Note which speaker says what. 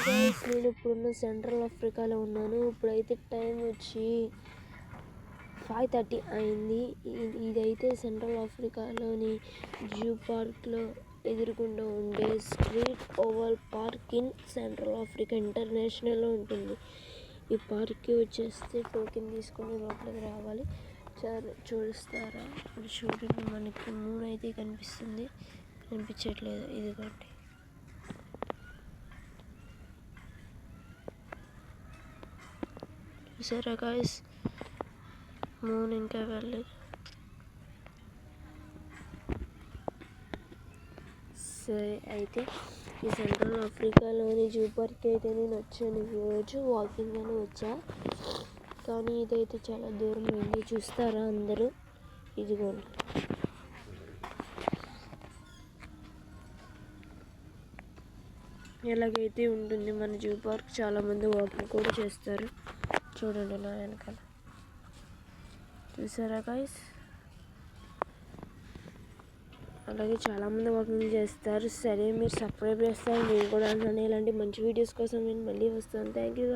Speaker 1: Guys నేను ఇప్పుడున్న central ఆఫ్రికాలో ఉన్నాను. ఇప్పుడైతే టైం వచ్చి 5:30 అయింది. ఇదైతే సెంట్రల్ ఆఫ్రికాలోని జూ పార్క్లో ఎదురుకుండా ఉండే street oval park in central Africa ఇంటర్నేషనల్లో ఉంటుంది. ఈ పార్క్కి వచ్చేస్తే టోకెన్ తీసుకొని లోపలికి రావాలి. చూస్తారా ఇప్పుడు చూడండి, మనకి మూన్ అయితే కనిపిస్తుంది, కనిపించట్లేదు, ఇదిగోండి. చూసారా గాయస్, మూన్ ఇంకా వెళ్ళలేదు. సరే అయితే ఈ సెంట్రల్ ఆఫ్రికాలోని జూ పార్క్ అయితే నేను వచ్చాను. ఈరోజు వాకింగ్ అని వచ్చా, కానీ ఇదైతే చాలా దూరం ఉంది. చూస్తారా అందరూ, ఇదిగోండి. ఎలాగైతే ఉంటుంది మన జూ పార్క్. చాలామంది వాకింగ్ కూడా చేస్తారు. చూడండి నా వెనకాల, చూసారా గైస్, అలాగే చాలామంది వాకింగ్ చేస్తారు. సరే మీరు సబ్స్క్రైబ్ చేస్తారు, మీరు కూడా ఇలాంటి మంచి వీడియోస్ కోసం నేను మళ్ళీ వస్తాను. Thank you.